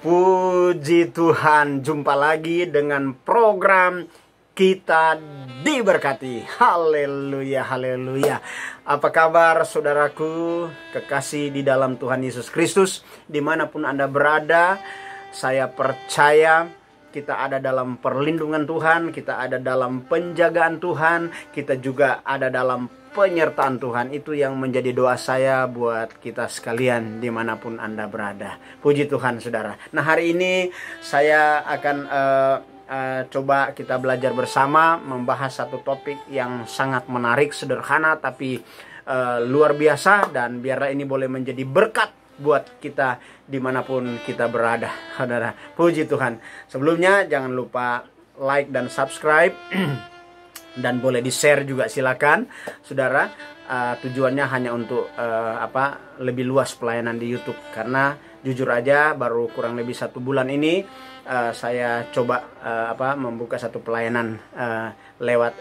Puji Tuhan, jumpa lagi dengan program Kita Diberkati. Haleluya, haleluya. Apa kabar saudaraku, kekasih di dalam Tuhan Yesus Kristus, dimanapun Anda berada. Saya percaya kita ada dalam perlindungan Tuhan, kita ada dalam penjagaan Tuhan, kita juga ada dalam penyertaan Tuhan. Itu yang menjadi doa saya buat kita sekalian dimanapun Anda berada. Puji Tuhan saudara. Nah, hari ini saya akan coba kita belajar bersama membahas satu topik yang sangat menarik, sederhana tapi luar biasa, dan biarlah ini boleh menjadi berkat buat kita dimanapun kita berada, saudara. Puji Tuhan. Sebelumnya jangan lupa like dan subscribe dan boleh di-share juga silakan, saudara. Tujuannya hanya untuk lebih luas pelayanan di YouTube, karena jujur aja baru kurang lebih 1 bulan ini saya coba membuka satu pelayanan lewat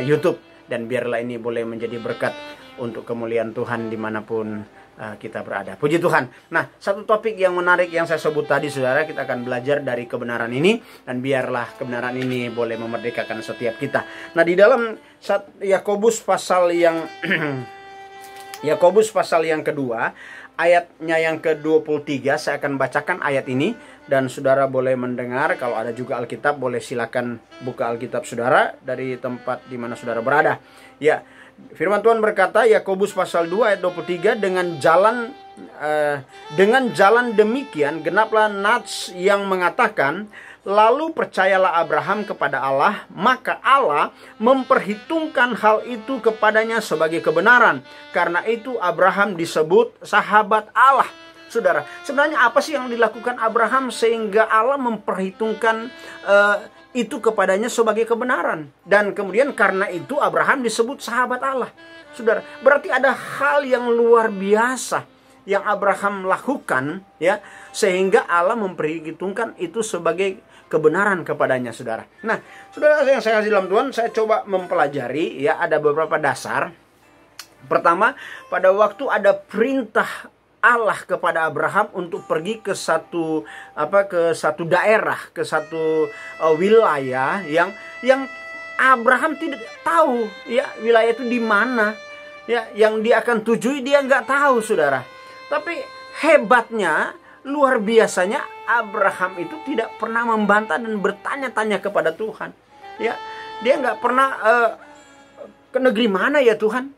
YouTube, dan biarlah ini boleh menjadi berkat untuk kemuliaan Tuhan dimanapun kita berada. Puji Tuhan. Nah, satu topik yang menarik yang saya sebut tadi, saudara, kita akan belajar dari kebenaran ini, dan biarlah kebenaran ini boleh memerdekakan setiap kita. Nah, di dalam Yakobus pasal yang Yakobus pasal yang kedua, ayatnya yang ke-23, saya akan bacakan ayat ini, dan saudara boleh mendengar. Kalau ada juga Alkitab, boleh silakan buka Alkitab saudara dari tempat di mana saudara berada. Ya, firman Tuhan berkata, Yakobus pasal 2 ayat 23, dengan jalan demikian genaplah nats yang mengatakan, lalu percayalah Abraham kepada Allah, maka Allah memperhitungkan hal itu kepadanya sebagai kebenaran. Karena itu Abraham disebut sahabat Allah. Saudara, sebenarnya apa sih yang dilakukan Abraham sehingga Allah memperhitungkan itu kepadanya sebagai kebenaran? Dan kemudian karena itu Abraham disebut sahabat Allah. Saudara, berarti ada hal yang luar biasa yang Abraham lakukan, ya, sehingga Allah memperhitungkan itu sebagai kebenaran kepadanya, saudara. Nah, saudara yang saya kasih dalam Tuhan, saya coba mempelajari, ya, ada beberapa dasar. Pertama, pada waktu ada perintah Allah kepada Abraham untuk pergi ke satu daerah, ke satu wilayah yang Abraham tidak tahu, ya, wilayah itu di mana, ya, yang dia akan tujui dia nggak tahu, saudara. Tapi hebatnya, luar biasanya, Abraham itu tidak pernah membantah dan bertanya-tanya kepada Tuhan. Ya, dia nggak pernah ke negeri mana ya Tuhan,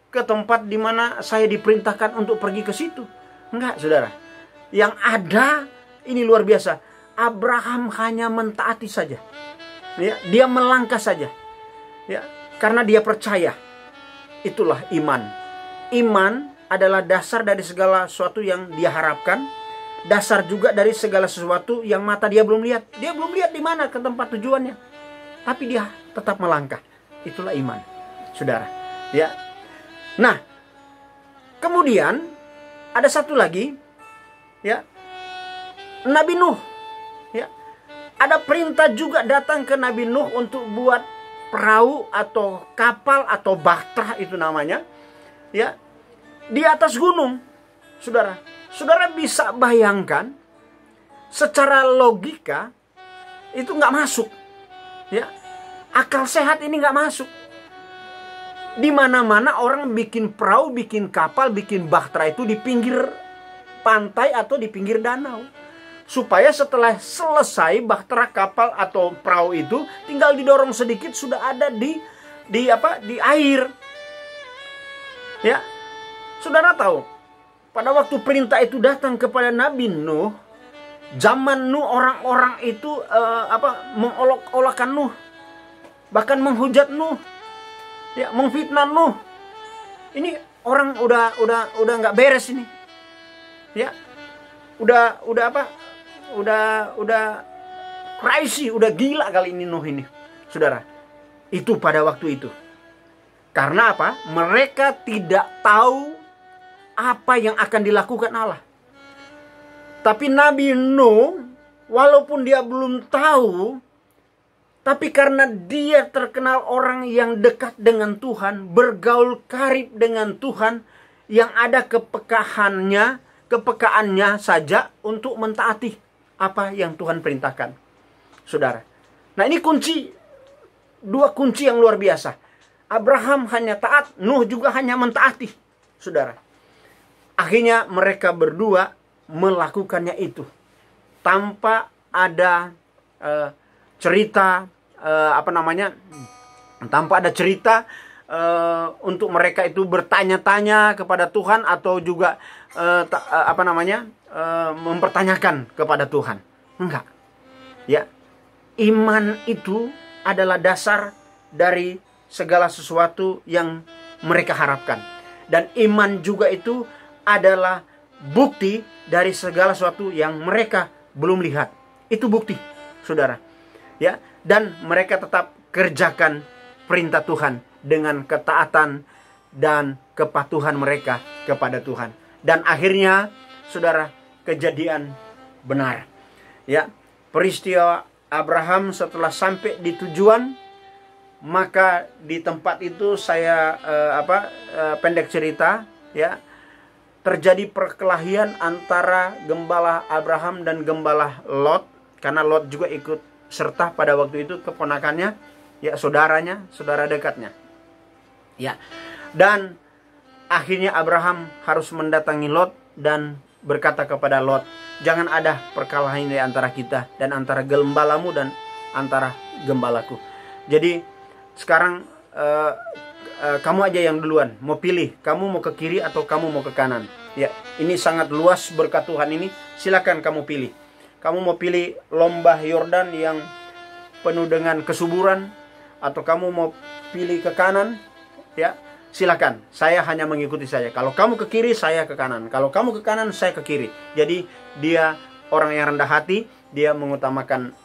ke tempat di mana saya diperintahkan untuk pergi ke situ. Enggak, saudara. Yang ada, ini luar biasa, Abraham hanya mentaati saja. Ya, dia melangkah saja. Ya, karena dia percaya. Itulah iman. Iman adalah dasar dari segala sesuatu yang dia harapkan. Dasar juga dari segala sesuatu yang mata dia belum lihat. Dia belum lihat di mana ke tempat tujuannya, tapi dia tetap melangkah. Itulah iman, saudara. Ya. Nah, kemudian ada satu lagi, ya, Nabi Nuh. Ya, ada perintah juga datang ke Nabi Nuh untuk buat perahu atau kapal atau bahtera itu namanya, ya, di atas gunung, saudara. Saudara bisa bayangkan, secara logika itu nggak masuk, ya, akal sehat ini nggak masuk. Di mana-mana orang bikin perahu, bikin kapal, bikin bahtera itu di pinggir pantai atau di pinggir danau, supaya setelah selesai bahtera, kapal atau perahu itu tinggal didorong sedikit sudah ada di air. Ya, saudara tahu, pada waktu perintah itu datang kepada Nabi Nuh, zaman Nuh orang-orang itu mengolok-olokkan Nuh, bahkan menghujat Nuh, ya, memfitnah Nuh. Ini orang udah nggak beres ini, ya, udah crazy, udah gila kali ini Nuh ini, saudara. Itu pada waktu itu. Karena apa? Mereka tidak tahu apa yang akan dilakukan Allah. Tapi Nabi Nuh, walaupun dia belum tahu, tapi karena dia terkenal orang yang dekat dengan Tuhan, bergaul karib dengan Tuhan, yang ada kepekaannya saja untuk mentaati. apa yang Tuhan perintahkan, saudara. Nah, ini dua kunci yang luar biasa. Abraham hanya taat, Nuh juga hanya mentaati, saudara. Akhirnya mereka berdua melakukannya itu tanpa ada cerita tanpa ada cerita untuk mereka itu bertanya-tanya kepada Tuhan atau juga mempertanyakan kepada Tuhan. Enggak. Ya. Iman itu adalah dasar dari segala sesuatu yang mereka harapkan. Dan iman juga itu adalah bukti dari segala sesuatu yang mereka belum lihat. Itu bukti, saudara. Ya, dan mereka tetap kerjakan perintah Tuhan dengan ketaatan dan kepatuhan mereka kepada Tuhan. Dan akhirnya, saudara, kejadian benar. Ya, peristiwa Abraham setelah sampai di tujuan, maka di tempat itu saya pendek cerita, ya, terjadi perkelahian antara gembala Abraham dan gembala Lot, karena Lot juga ikut serta pada waktu itu, keponakannya, ya, saudaranya, saudara dekatnya. Ya. Dan akhirnya Abraham harus mendatangi Lot dan berkata kepada Lot, jangan ada perkelahian di antara kita dan antara gembalamu dan antara gembalaku. Jadi sekarang kamu aja yang duluan mau pilih, kamu mau ke kiri atau kamu mau ke kanan. Ya, ini sangat luas berkat Tuhan ini. Silakan kamu pilih. Kamu mau pilih lembah Yordan yang penuh dengan kesuburan, atau kamu mau pilih ke kanan, ya, silakan. Saya hanya mengikuti saja. Kalau kamu ke kiri, saya ke kanan. Kalau kamu ke kanan, saya ke kiri. Jadi dia orang yang rendah hati, dia mengutamakan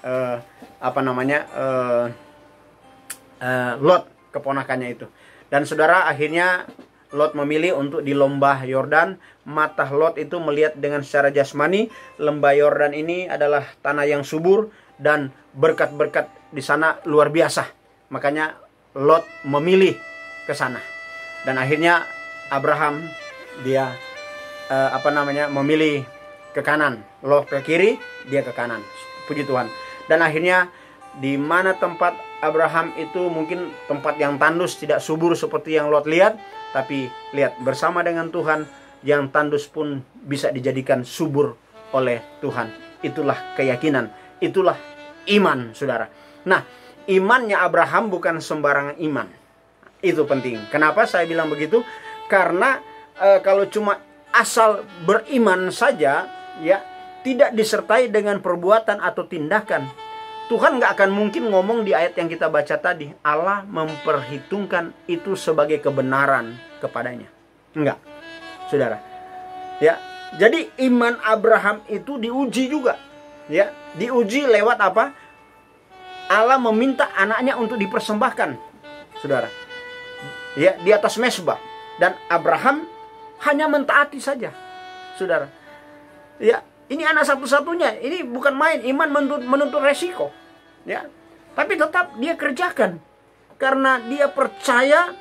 Lot, keponakannya itu. Dan saudara, akhirnya Lot memilih untuk di lembah Yordan. Mata Lot itu melihat dengan secara jasmani, lembah Yordan ini adalah tanah yang subur dan berkat-berkat di sana luar biasa. Makanya Lot memilih ke sana. Dan akhirnya Abraham dia memilih ke kanan. Lot ke kiri, dia ke kanan. Puji Tuhan. Dan akhirnya di mana tempat Abraham itu mungkin tempat yang tandus, tidak subur seperti yang Lot lihat, tapi lihat, bersama dengan Tuhan, yang tandus pun bisa dijadikan subur oleh Tuhan. Itulah keyakinan, itulah iman, saudara. Nah, imannya Abraham bukan sembarangan iman. Itu penting. Kenapa saya bilang begitu? Karena kalau cuma asal beriman saja, ya, tidak disertai dengan perbuatan atau tindakan, Tuhan nggak akan mungkin ngomong di ayat yang kita baca tadi, Allah memperhitungkan itu sebagai kebenaran kepadanya. Enggak, saudara. Ya, jadi iman Abraham itu diuji juga. Ya, diuji lewat apa? Allah meminta anaknya untuk dipersembahkan, saudara. Ya, di atas mezbah. Dan Abraham hanya mentaati saja, saudara. Ya, ini anak satu-satunya. Ini bukan main. Iman menuntut resiko. Ya, tapi tetap dia kerjakan. Karena dia percaya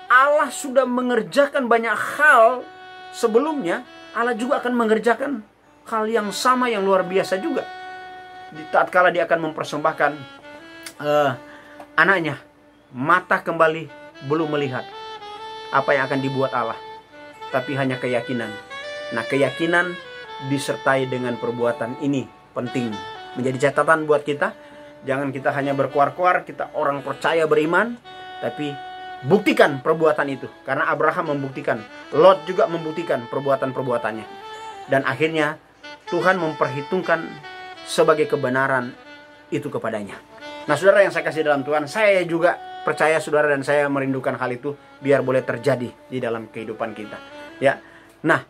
Allah sudah mengerjakan banyak hal sebelumnya. Allah juga akan mengerjakan hal yang sama yang luar biasa juga. Di saat kala dia akan mempersembahkan anaknya, mata kembali belum melihat apa yang akan dibuat Allah, tapi hanya keyakinan. Nah, keyakinan disertai dengan perbuatan ini penting, menjadi catatan buat kita. Jangan kita hanya berkuar-kuar, kita orang percaya beriman, tapi buktikan perbuatan itu. Karena Abraham membuktikan, Lot juga membuktikan perbuatan-perbuatannya. Dan akhirnya Tuhan memperhitungkan sebagai kebenaran itu kepadanya. Nah, saudara yang saya kasih dalam Tuhan, saya juga percaya, saudara, dan saya merindukan hal itu biar boleh terjadi di dalam kehidupan kita. Ya. Nah,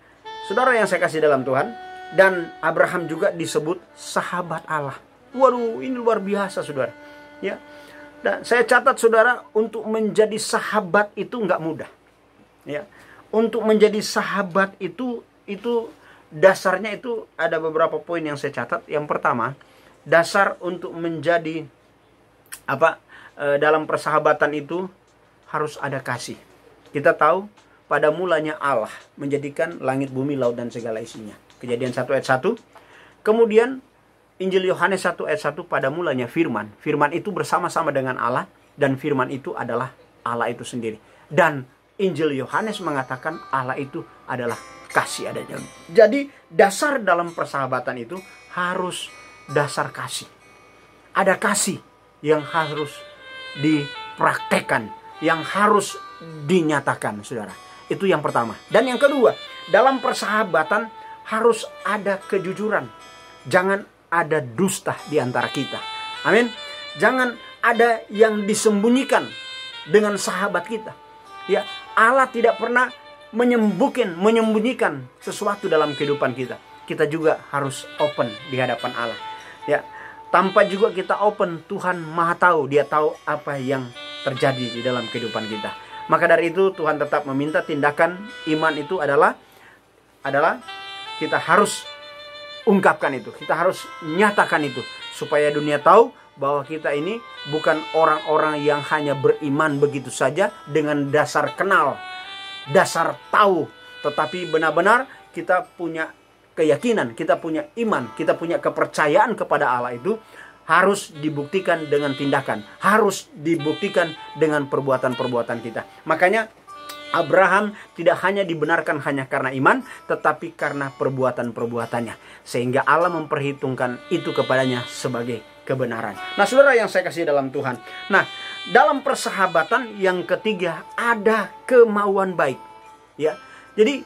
saudara yang saya kasih dalam Tuhan, dan Abraham juga disebut sahabat Allah. Waduh, ini luar biasa, saudara. Ya. Dan saya catat, saudara, untuk menjadi sahabat itu nggak mudah. Ya. Untuk menjadi sahabat itu dasarnya itu ada beberapa poin yang saya catat. Yang pertama, dasar untuk menjadi dalam persahabatan itu harus ada kasih. Kita tahu pada mulanya Allah menjadikan langit, bumi, laut dan segala isinya. Kejadian 1 ayat 1. Kemudian Injil Yohanes 1 ayat 1, pada mulanya firman. Firman itu bersama-sama dengan Allah, dan firman itu adalah Allah itu sendiri. Dan Injil Yohanes mengatakan Allah itu adalah kasih adanya. Jadi dasar dalam persahabatan itu harus dasar kasih. Ada kasih yang harus dipraktekkan, yang harus dinyatakan, saudara. Itu yang pertama. Dan yang kedua, dalam persahabatan harus ada kejujuran. Jangan ada dusta di antara kita. Amin. Jangan ada yang disembunyikan dengan sahabat kita. Ya, Allah tidak pernah menyembunyikan sesuatu dalam kehidupan kita. Kita juga harus open di hadapan Allah. Ya, tanpa juga kita open, Tuhan Maha tahu. Dia tahu apa yang terjadi di dalam kehidupan kita. Maka dari itu Tuhan tetap meminta tindakan iman itu adalah kita harus ungkapkan itu. Kita harus nyatakan itu. Supaya dunia tahu bahwa kita ini bukan orang-orang yang hanya beriman begitu saja dengan dasar kenal, dasar tahu. Tetapi benar-benar kita punya keyakinan, kita punya iman, kita punya kepercayaan kepada Allah itu harus dibuktikan dengan tindakan. Harus dibuktikan dengan perbuatan-perbuatan kita. Makanya Abraham tidak hanya dibenarkan hanya karena iman, tetapi karena perbuatan-perbuatannya. Sehingga Allah memperhitungkan itu kepadanya sebagai kebenaran. Nah, saudara yang saya kasih dalam Tuhan. Nah, dalam persahabatan yang ketiga ada kemauan baik. Ya, jadi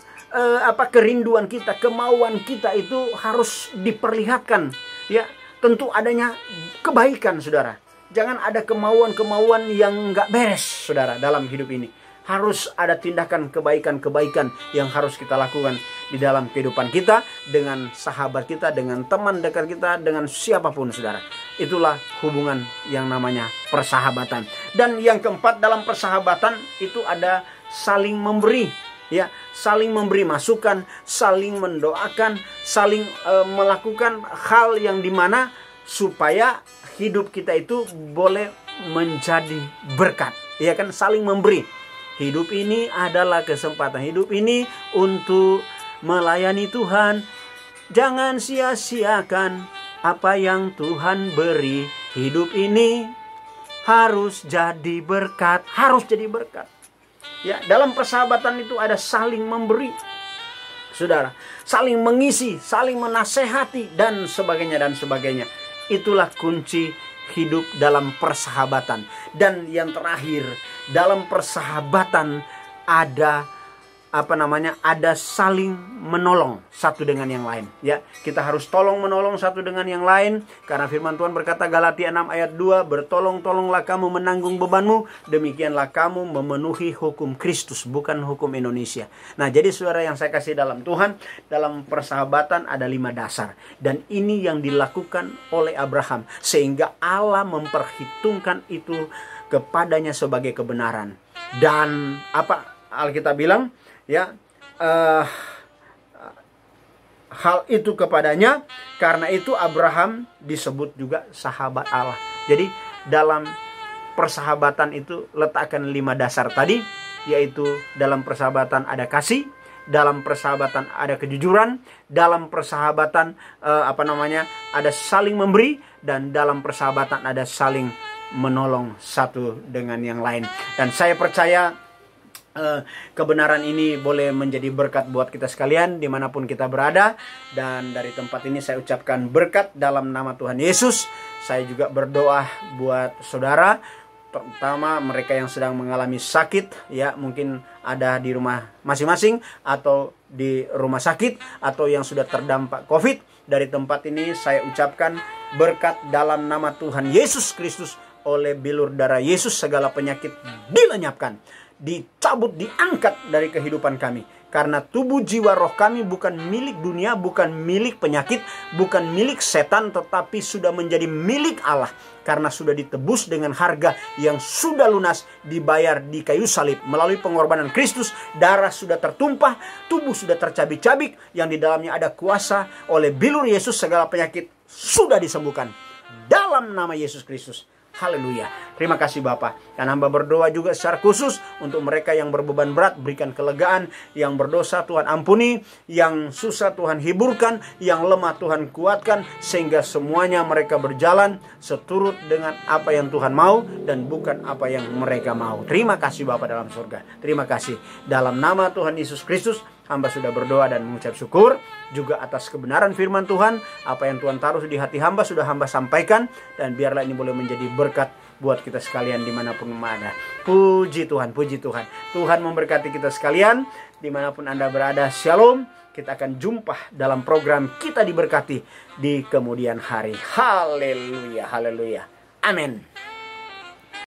kerinduan kita, kemauan kita itu harus diperlihatkan. Ya, tentu adanya kebaikan, saudara. Jangan ada kemauan-kemauan yang nggak beres, saudara, dalam hidup ini. Harus ada tindakan kebaikan-kebaikan yang harus kita lakukan di dalam kehidupan kita, dengan sahabat kita, dengan teman dekat kita, dengan siapapun, saudara. Itulah hubungan yang namanya persahabatan. Dan yang keempat, dalam persahabatan itu ada saling memberi. Ya, saling memberi masukan, saling mendoakan, saling melakukan hal yang dimana supaya hidup kita itu boleh menjadi berkat. Ya kan, saling memberi. Hidup ini adalah kesempatan. Hidup ini untuk melayani Tuhan. Jangan sia-siakan apa yang Tuhan beri. Hidup ini harus jadi berkat. Harus jadi berkat. Ya, dalam persahabatan itu ada saling memberi. Saudara, saling mengisi, saling menasehati, dan sebagainya, dan sebagainya. Itulah kunci hidup dalam persahabatan. Dan yang terakhir, dalam persahabatan ada ada saling menolong satu dengan yang lain. Ya, kita harus tolong menolong satu dengan yang lain, karena firman Tuhan berkata Galatia 6 ayat 2, bertolong-tolonglah kamu menanggung bebanmu, demikianlah kamu memenuhi hukum Kristus, bukan hukum Indonesia. Nah, jadi saudara yang saya kasih dalam Tuhan, dalam persahabatan ada 5 dasar, dan ini yang dilakukan oleh Abraham, sehingga Allah memperhitungkan itu kepadanya sebagai kebenaran. Dan apa Alkitab bilang? Ya, hal itu kepadanya, karena itu Abraham disebut juga sahabat Allah. Jadi dalam persahabatan itu letakkan 5 dasar tadi, yaitu dalam persahabatan ada kasih, dalam persahabatan ada kejujuran, dalam persahabatan ada saling memberi, dan dalam persahabatan ada saling menolong satu dengan yang lain. Dan saya percaya kebenaran ini boleh menjadi berkat buat kita sekalian dimanapun kita berada. Dan dari tempat ini saya ucapkan berkat dalam nama Tuhan Yesus. Saya juga berdoa buat saudara, terutama mereka yang sedang mengalami sakit, ya, mungkin ada di rumah masing-masing atau di rumah sakit, atau yang sudah terdampak COVID. Dari tempat ini saya ucapkan berkat dalam nama Tuhan Yesus Kristus. Oleh bilur darah Yesus segala penyakit dilenyapkan, dicabut, diangkat dari kehidupan kami. Karena tubuh, jiwa, roh kami bukan milik dunia, bukan milik penyakit, bukan milik setan, tetapi sudah menjadi milik Allah. Karena sudah ditebus dengan harga yang sudah lunas, dibayar di kayu salib. Melalui pengorbanan Kristus, darah sudah tertumpah, tubuh sudah tercabik-cabik, yang di dalamnya ada kuasa. Oleh bilur Yesus segala penyakit sudah disembuhkan. Dalam nama Yesus Kristus. Haleluya. Terima kasih Bapak. Dan hamba berdoa juga secara khusus untuk mereka yang berbeban berat, berikan kelegaan. Yang berdosa Tuhan ampuni, yang susah Tuhan hiburkan, yang lemah Tuhan kuatkan, sehingga semuanya mereka berjalan seturut dengan apa yang Tuhan mau dan bukan apa yang mereka mau. Terima kasih Bapak dalam surga. Terima kasih. Dalam nama Tuhan Yesus Kristus, hamba sudah berdoa dan mengucap syukur juga atas kebenaran firman Tuhan. Apa yang Tuhan taruh di hati hamba sudah hamba sampaikan, dan biarlah ini boleh menjadi berkat buat kita sekalian dimanapun ada. Puji Tuhan, puji Tuhan. Tuhan memberkati kita sekalian dimanapun Anda berada. Shalom. Kita akan jumpa dalam program Kita Diberkati di kemudian hari. Haleluya, haleluya. Amin.